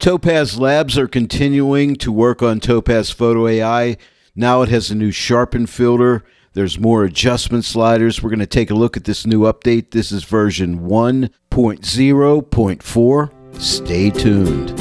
Topaz Labs are continuing to work on TOPAZ Photo AI. Now it has a new Sharpen filter. There's more adjustment sliders. We're going to take a look at this new update. This is version 1.0.4. Stay tuned.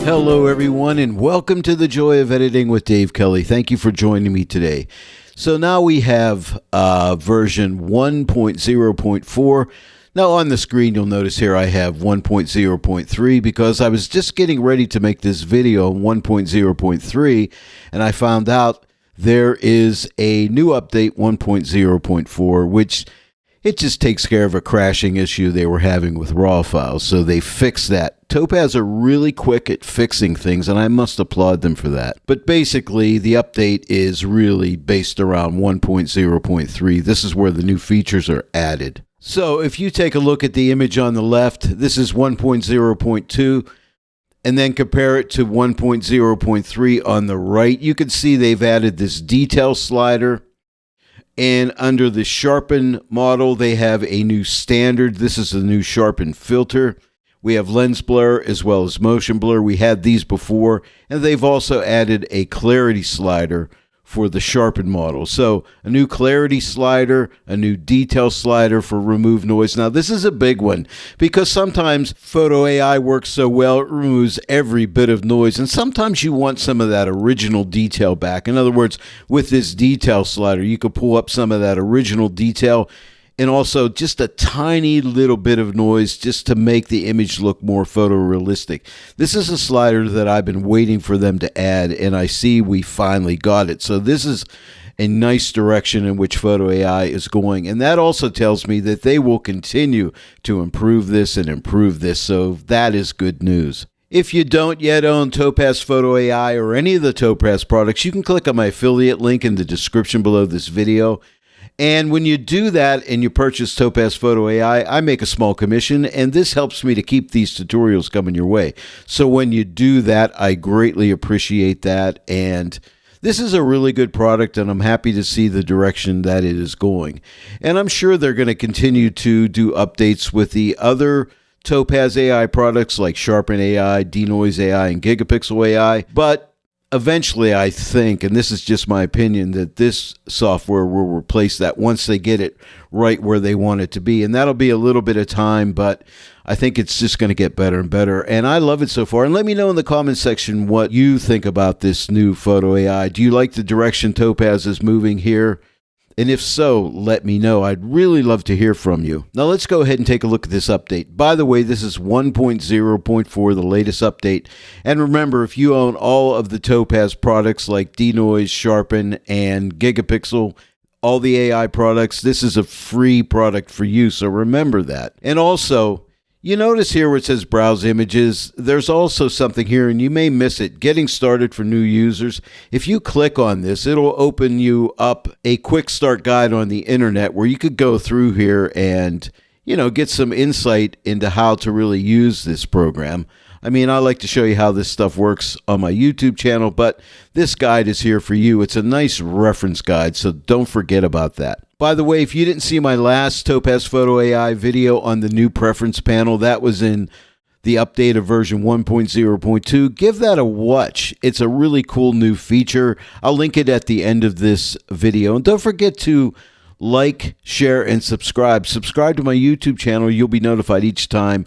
Hello everyone, and welcome to the Joy of Editing with Dave Kelly. Thank you for joining me today. So now we have version 1.0.4. Now on the screen you'll notice here I have 1.0.3 because I was just getting ready to make this video on 1.0.3 and I found out there is a new update 1.0.4 which it just takes care of a crashing issue they were having with RAW files. So they fixed that. Topaz are really quick at fixing things, and I must applaud them for that. But basically, the update is really based around 1.0.3. This is where the new features are added. So if you take a look at the image on the left, this is 1.0.2, and then compare it to 1.0.3 on the right, you can see they've added this detail slider. And under the Sharpen model, they have a new standard. This is the new Sharpen filter. We have lens blur as well as motion blur. We had these before, and they've also added a clarity slider for the Sharpen model. So a new clarity slider, a new detail slider for remove noise. Now this is a big one because sometimes Photo AI works so well it removes every bit of noise, and sometimes you want some of that original detail back. In other words, with this detail slider you could pull up some of that original detail and also just a tiny little bit of noise just to make the image look more photorealistic. This is a slider that I've been waiting for them to add, and I see we finally got it. So this is a nice direction in which Photo AI is going, and that also tells me that they will continue to improve this and improve this, so that is good news. If you don't yet own TOPAZ Photo AI or any of the Topaz products, you can click on my affiliate link in the description below this video. And when you do that and you purchase TOPAZ Photo AI, I make a small commission, and this helps me to keep these tutorials coming your way. So when you do that, I greatly appreciate that. And this is a really good product, and I'm happy to see the direction that it is going. And I'm sure they're going to continue to do updates with the other TOPAZ AI products like Sharpen AI, Denoise AI, and Gigapixel AI. But eventually, I think, and this is just my opinion, that this software will replace that once they get it right where they want it to be. And that'll be a little bit of time, but I think it's just going to get better and better. And I love it so far. And let me know in the comment section what you think about this new Photo AI. Do you like the direction Topaz is moving here? And if so, let me know. I'd really love to hear from you. Now let's go ahead and take a look at this update. By the way, this is 1.0.4, the latest update. And remember, if you own all of the Topaz products like Denoise, Sharpen, and Gigapixel, all the AI products, this is a free product for you, so remember that. And also, you notice here where it says Browse Images, there's also something here, and you may miss it, Getting Started for New Users. If you click on this, it'll open you up a quick start guide on the internet where you could go through here and, get some insight into how to really use this program. I mean, I like to show you how this stuff works on my YouTube channel, but this guide is here for you. It's a nice reference guide, so don't forget about that. By the way, if you didn't see my last TOPAZ Photo AI video on the new preference panel, that was in the update of version 1.0.2, give that a watch. It's a really cool new feature. I'll link it at the end of this video. And don't forget to like, share, and subscribe. Subscribe to my YouTube channel. You'll be notified each time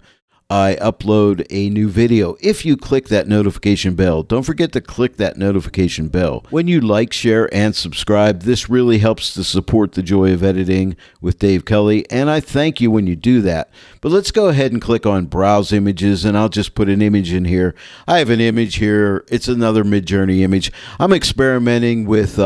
I upload a new video. If you click that notification bell, don't forget to click that notification bell. When you like, share, and subscribe, this really helps to support the Joy of Editing with Dave Kelly, and I thank you when you do that. But let's go ahead and click on Browse Images, and I'll just put an image in here. I have an image here. It's another Midjourney image. I'm experimenting with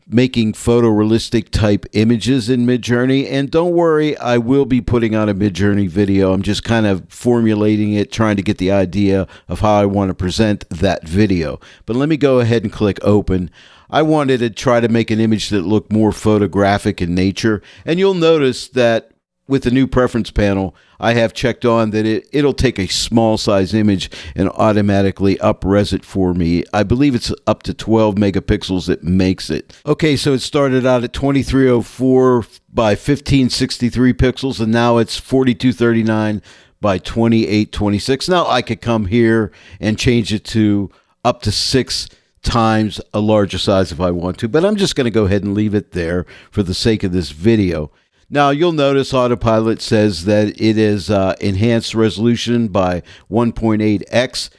making photorealistic type images in Midjourney, and don't worry, I will be putting out a Midjourney video. I'm just kind of formulating it, trying to get the idea of how I want to present that video. But let me go ahead and click open. I wanted to try to make an image that looked more photographic in nature, and you'll notice that with the new preference panel, I have checked on that it'll take a small size image and automatically up-res it for me. I believe it's up to 12 megapixels it makes it. Okay, so it started out at 2304 by 1563 pixels, and now it's 4239 by 2826. Now I could come here and change it to up to 6 times a larger size if I want to, but I'm just going to go ahead and leave it there for the sake of this video. Now, you'll notice Autopilot says that it is enhanced resolution by 1.8x,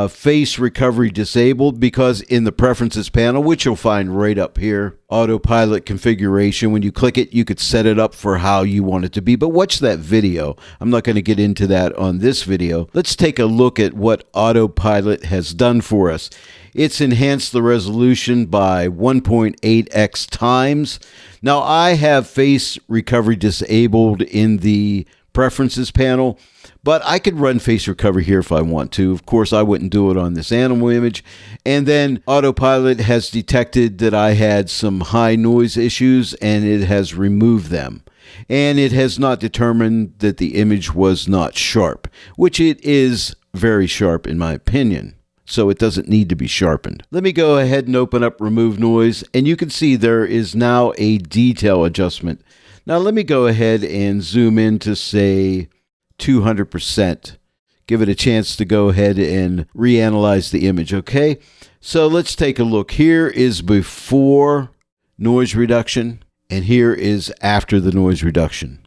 face recovery disabled, because in the preferences panel, which you'll find right up here, Autopilot configuration, when you click it, you could set it up for how you want it to be. But watch that video. I'm not going to get into that on this video. Let's take a look at what Autopilot has done for us. It's enhanced the resolution by 1.8x times. Now, I have face recovery disabled in the preferences panel, but I could run face recovery here if I want to. Of course, I wouldn't do it on this animal image. And then Autopilot has detected that I had some high noise issues, and it has removed them. And it has not determined that the image was not sharp, which it is very sharp in my opinion. So it doesn't need to be sharpened. Let me go ahead and open up Remove Noise, and you can see there is now a detail adjustment. Now let me go ahead and zoom in to say 200%. Give it a chance to go ahead and reanalyze the image, okay? So let's take a look. Here is before noise reduction, and here is after the noise reduction.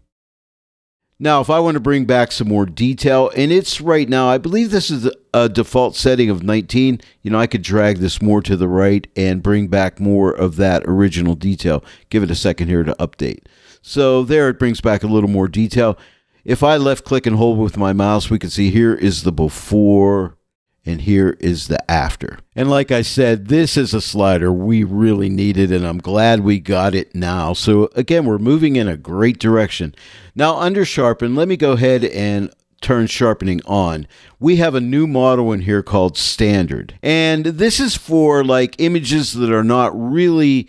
Now, if I want to bring back some more detail, and it's right now, I believe this is a default setting of 19. You know, I could drag this more to the right and bring back more of that original detail. Give it a second here to update. So there it brings back a little more detail. If I left click and hold with my mouse, we can see here is the before and here is the after. And like I said, this is a slider we really needed, and I'm glad we got it now. So again, we're moving in a great direction. Now under Sharpen, let me go ahead and turn sharpening on. We have a new model in here called Standard. And this is for like images that are not really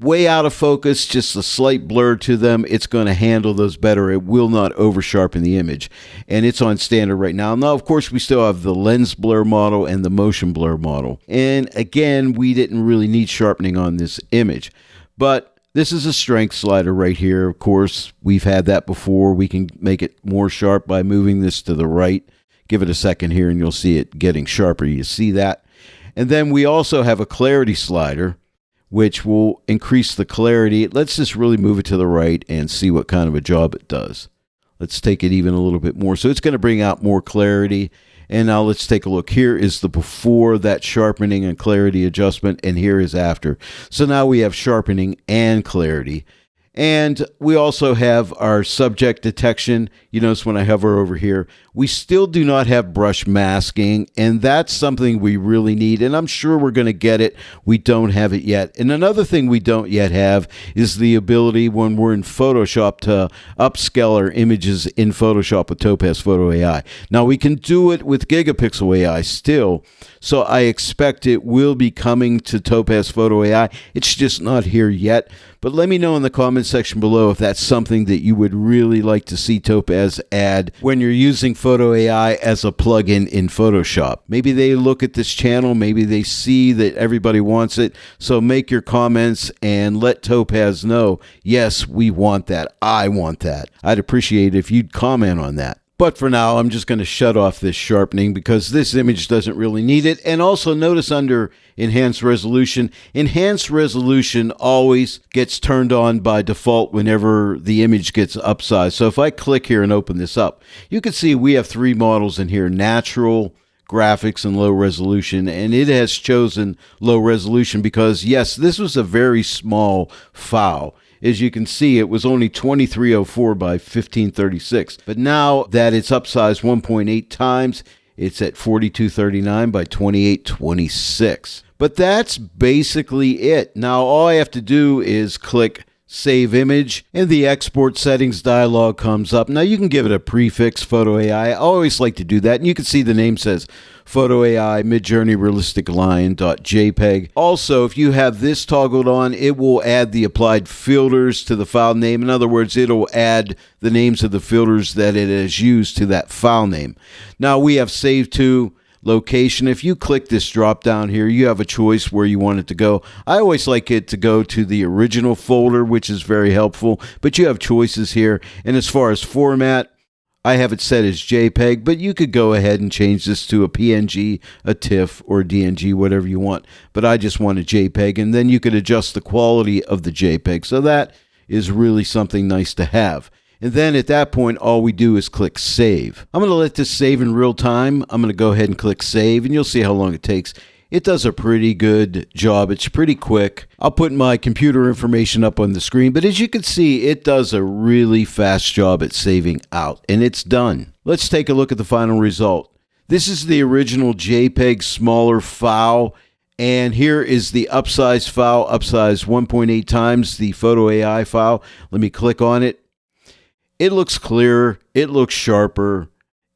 way out of focus, just a slight blur to them. It's going to handle those better. It will not over sharpen the image. And it's on standard right now. Now, of course, we still have the lens blur model and the motion blur model. And again, we didn't really need sharpening on this image. But this is a strength slider right here. Of course, we've had that before. We can make it more sharp by moving this to the right. Give it a second here and you'll see it getting sharper. You see that? And then we also have a clarity slider, which will increase the clarity. Let's just really move it to the right and see what kind of a job it does. Let's take it even a little bit more. So it's going to bring out more clarity. And now let's take a look. Here is the before that sharpening and clarity adjustment, and here is after. So now we have sharpening and clarity. And we also have our subject detection. You notice when I hover over here, we still do not have brush masking, and that's something we really need, and I'm sure we're going to get it. We don't have it yet. And another thing we don't yet have is the ability when we're in Photoshop to upscale our images in Photoshop with TOPAZ Photo AI. Now, we can do it with Gigapixel AI still, so I expect it will be coming to TOPAZ Photo AI. It's just not here yet. But let me know in the comments section below if that's something that you would really like to see Topaz add when you're using Photo AI as a plugin in Photoshop. Maybe they look at this channel, maybe they see that everybody wants it, so make your comments and let Topaz know, yes, we want that, I want that. I'd appreciate it if you'd comment on that. But for now, I'm just going to shut off this sharpening because this image doesn't really need it. And also notice under Enhanced Resolution always gets turned on by default whenever the image gets upsized. So if I click here and open this up, you can see we have 3 models in here: natural, graphics, and low resolution. And it has chosen low resolution because, yes, this was a very small file. As you can see, it was only 2304 by 1536. But now that it's upsized 1.8 times, it's at 4239 by 2826. But that's basically it. Now, all I have to do is click Save Image, and the Export Settings dialog comes up. Now you can give it a prefix, Photo AI. I always like to do that, and you can see the name says Photo AI Midjourney Realistic Line.jpg. Also, if you have this toggled on, it will add the applied filters to the file name. In other words, it'll add the names of the filters that it has used to that file name. Now we have Save To Location. If you click this drop down here, you have a choice where you want it to go. I always like it to go to the original folder, which is very helpful, but you have choices here. And as far as format, I have it set as JPEG, but you could go ahead and change this to a PNG, a TIFF, or a DNG, whatever you want. But I just want a JPEG, and then you could adjust the quality of the JPEG. So that is really something nice to have. And then at that point, all we do is click Save. I'm going to let this save in real time. I'm going to go ahead and click Save, and you'll see how long it takes. It does a pretty good job. It's pretty quick. I'll put my computer information up on the screen, but as you can see, it does a really fast job at saving out, and it's done. Let's take a look at the final result. This is the original JPEG smaller file, and here is the upsize file, upsize 1.8 times the Photo AI file. Let me click on it. It looks clearer, it looks sharper,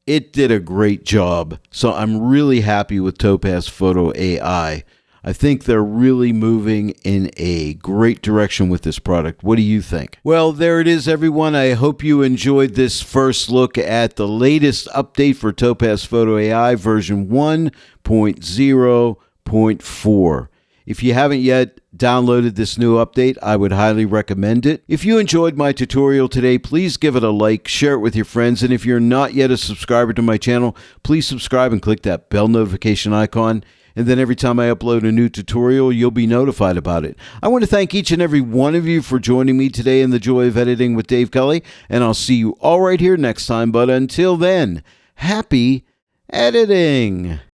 it did a great job. So I'm really happy with TOPAZ Photo AI. I think they're really moving in a great direction with this product. What do you think? Well, there it is, everyone. I hope you enjoyed this first look at the latest update for TOPAZ Photo AI version 1.0.4. If you haven't yet downloaded this new update, I would highly recommend it. If you enjoyed my tutorial today, please give it a like, share it with your friends, and if you're not yet a subscriber to my channel, please subscribe and click that bell notification icon, and then every time I upload a new tutorial, you'll be notified about it. I want to thank each and every one of you for joining me today in the Joy of Editing with Dave Kelly, and I'll see you all right here next time, but until then, happy editing!